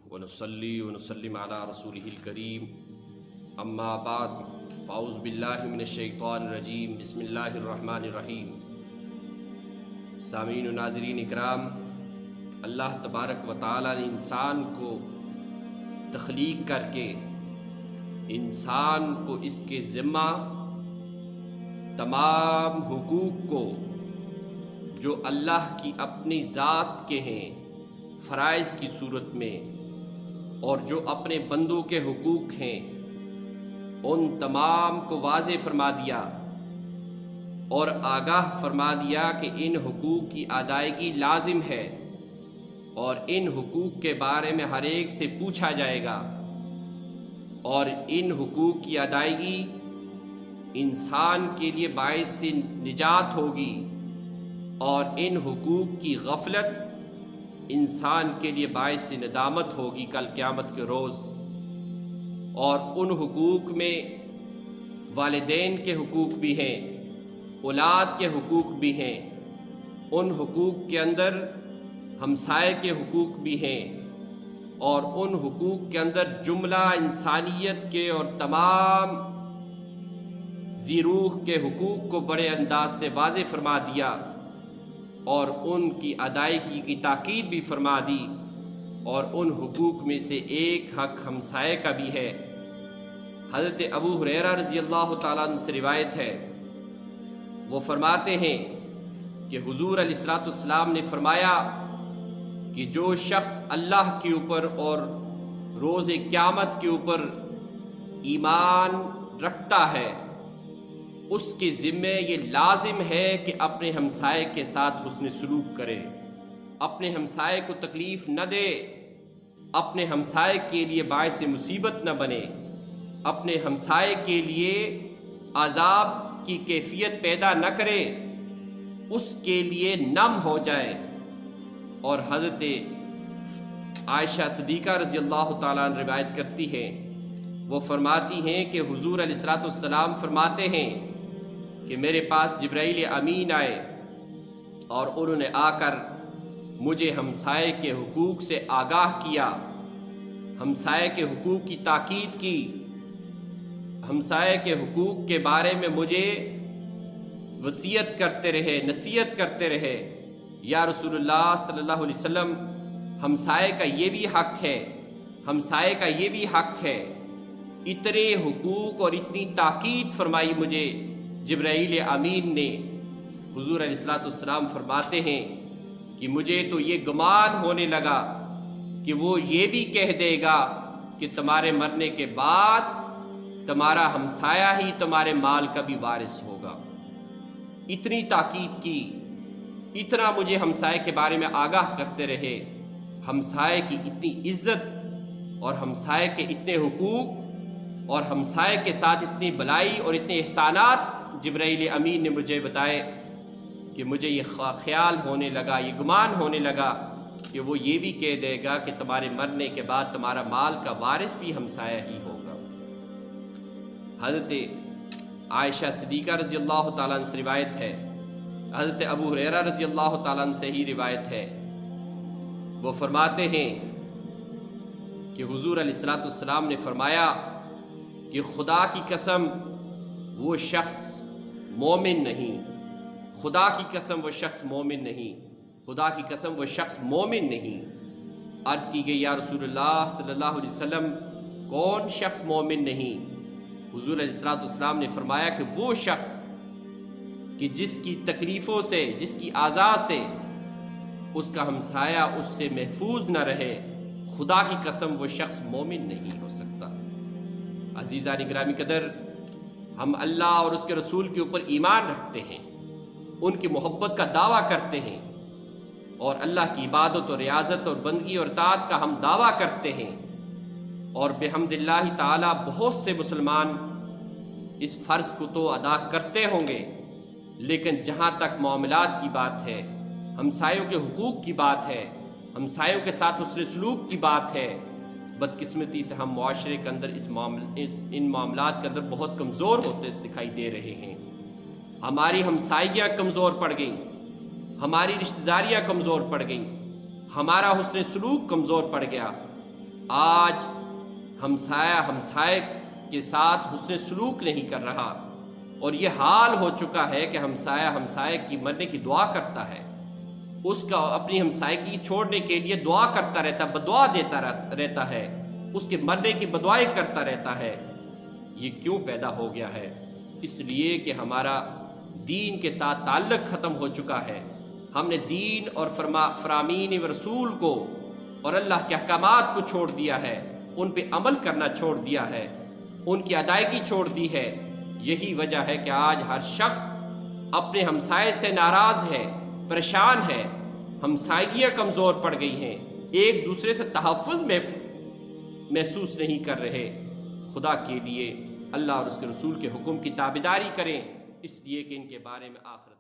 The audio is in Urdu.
ونصلي ونسلم على رسوله الكريم اما بعد فاعوذ باللہ من الشیطان الرجیم بسم اللہ الرحمن الرحیم۔ سامعین و ناظرین اکرام، اللہ تبارک و تعالیٰ نے انسان کو تخلیق کر کے انسان کو اس کے ذمہ تمام حقوق کو جو اللہ کی اپنی ذات کے ہیں فرائض کی صورت میں اور جو اپنے بندوں کے حقوق ہیں ان تمام کو واضح فرما دیا اور آگاہ فرما دیا کہ ان حقوق کی ادائیگی لازم ہے اور ان حقوق کے بارے میں ہر ایک سے پوچھا جائے گا، اور ان حقوق کی ادائیگی انسان کے لیے باعث نجات ہوگی، اور ان حقوق کی غفلت انسان کے لیے باعث ندامت ہوگی کل قیامت کے روز۔ اور ان حقوق میں والدین کے حقوق بھی ہیں، اولاد کے حقوق بھی ہیں، ان حقوق کے اندر ہمسائے کے حقوق بھی ہیں، اور ان حقوق کے اندر جملہ انسانیت کے اور تمام ذی روح کے حقوق کو بڑے انداز سے واضح فرما دیا اور ان کی ادائیگی کی تاکید بھی فرما دی۔ اور ان حقوق میں سے ایک حق ہمسائے کا بھی ہے۔ حضرت ابو ہریرہ رضی اللہ تعالیٰ عنہ سے روایت ہے، وہ فرماتے ہیں کہ حضور علیہ الصلوۃ والسلام نے فرمایا کہ جو شخص اللہ کے اوپر اور روز قیامت کے اوپر ایمان رکھتا ہے اس کے ذمے یہ لازم ہے کہ اپنے ہمسائے کے ساتھ حسن سلوک کرے، اپنے ہمسائے کو تکلیف نہ دے، اپنے ہمسائے کے لیے باعث مصیبت نہ بنے، اپنے ہمسائے کے لیے عذاب کی کیفیت پیدا نہ کرے، اس کے لیے نم ہو جائے۔ اور حضرت عائشہ صدیقہ رضی اللہ تعالیٰ عنہ روایت کرتی ہیں، وہ فرماتی ہیں کہ حضور علیہ الصلوۃ والسلام فرماتے ہیں کہ میرے پاس جبرائیل امین آئے اور انہوں نے آ کر مجھے ہمسائے کے حقوق سے آگاہ کیا، ہمسائے کے حقوق کی تاکید کی، ہمسائے کے حقوق کے بارے میں مجھے وصیت کرتے رہے، نصیحت کرتے رہے، یا رسول اللہ صلی اللہ علیہ وسلم ہمسائے کا یہ بھی حق ہے، ہمسائے کا یہ بھی حق ہے۔ اتنے حقوق اور اتنی تاکید فرمائی مجھے جبرائیل امین نے۔ حضور علیہ الصلوۃ والسلام فرماتے ہیں کہ مجھے تو یہ گمان ہونے لگا کہ وہ یہ بھی کہہ دے گا کہ تمہارے مرنے کے بعد تمہارا ہمسایہ ہی تمہارے مال کا بھی وارث ہوگا۔ اتنی تاکید کی، اتنا مجھے ہمسائے کے بارے میں آگاہ کرتے رہے، ہمسائے کی اتنی عزت اور ہمسائے کے اتنے حقوق اور ہمسائے کے ساتھ اتنی بلائی اور اتنے احسانات جبرائیل امین نے مجھے بتائے کہ مجھے یہ خیال ہونے لگا، یہ گمان ہونے لگا کہ وہ یہ بھی کہہ دے گا کہ تمہارے مرنے کے بعد تمہارا مال کا وارث بھی ہمسایہ ہی ہوگا۔ حضرت عائشہ صدیقہ رضی اللہ تعالیٰ عنہ سے روایت ہے، حضرت ابو ہریرہ رضی اللہ تعالیٰ عنہ سے ہی روایت ہے، وہ فرماتے ہیں کہ حضور علیہ الصلوۃ والسلام نے فرمایا کہ خدا کی قسم وہ شخص مومن نہیں، خدا کی قسم وہ شخص مومن نہیں، خدا کی قسم وہ شخص مومن نہیں۔ عرض کی گئی یا رسول اللہ صلی اللہ علیہ وسلم کون شخص مومن نہیں؟ حضور علیہ الصلوۃ والسلام نے فرمایا کہ وہ شخص کہ جس کی تکلیفوں سے، جس کی آزا سے اس کا ہمسایہ اس سے محفوظ نہ رہے، خدا کی قسم وہ شخص مومن نہیں ہو سکتا۔ عزیزان گرامی قدر، ہم اللہ اور اس کے رسول کے اوپر ایمان رکھتے ہیں، ان کی محبت کا دعویٰ کرتے ہیں، اور اللہ کی عبادت اور ریاضت اور بندگی اور اطاعت کا ہم دعویٰ کرتے ہیں، اور بحمد اللہ تعالیٰ بہت سے مسلمان اس فرض کو تو ادا کرتے ہوں گے، لیکن جہاں تک معاملات کی بات ہے، ہمسایوں کے حقوق کی بات ہے، ہمسایوں کے ساتھ حسن سلوک کی بات ہے، بدقسمتی سے ہم معاشرے کے اندر ان معاملات کے اندر بہت کمزور ہوتے دکھائی دے رہے ہیں۔ ہماری ہمسائیاں کمزور پڑ گئیں، ہماری رشتہ داریاں کمزور پڑ گئیں، ہمارا حسن سلوک کمزور پڑ گیا، آج ہمسایہ ہمسائے کے ساتھ حسن سلوک نہیں کر رہا، اور یہ حال ہو چکا ہے کہ ہمسایہ ہمسائے کی مرنے کی دعا کرتا ہے، اس کا اپنی ہمسائیگی چھوڑنے کے لیے دعا کرتا رہتا، بدعا دیتا رہتا ہے، اس کے مرنے کی بدعائیں کرتا رہتا ہے۔ یہ کیوں پیدا ہو گیا ہے؟ اس لیے کہ ہمارا دین کے ساتھ تعلق ختم ہو چکا ہے۔ ہم نے دین اور فرامین رسول کو اور اللہ کے احکامات کو چھوڑ دیا ہے، ان پہ عمل کرنا چھوڑ دیا ہے، ان کی ادائیگی چھوڑ دی ہے۔ یہی وجہ ہے کہ آج ہر شخص اپنے ہمسائے سے ناراض ہے، پریشان ہے، ہمسائیگیاں کمزور پڑ گئی ہیں، ایک دوسرے سے تحفظ محسوس نہیں کر رہے۔ خدا کے لیے اللہ اور اس کے رسول کے حکم کی تابعداری کریں، اس لیے کہ ان کے بارے میں آخرت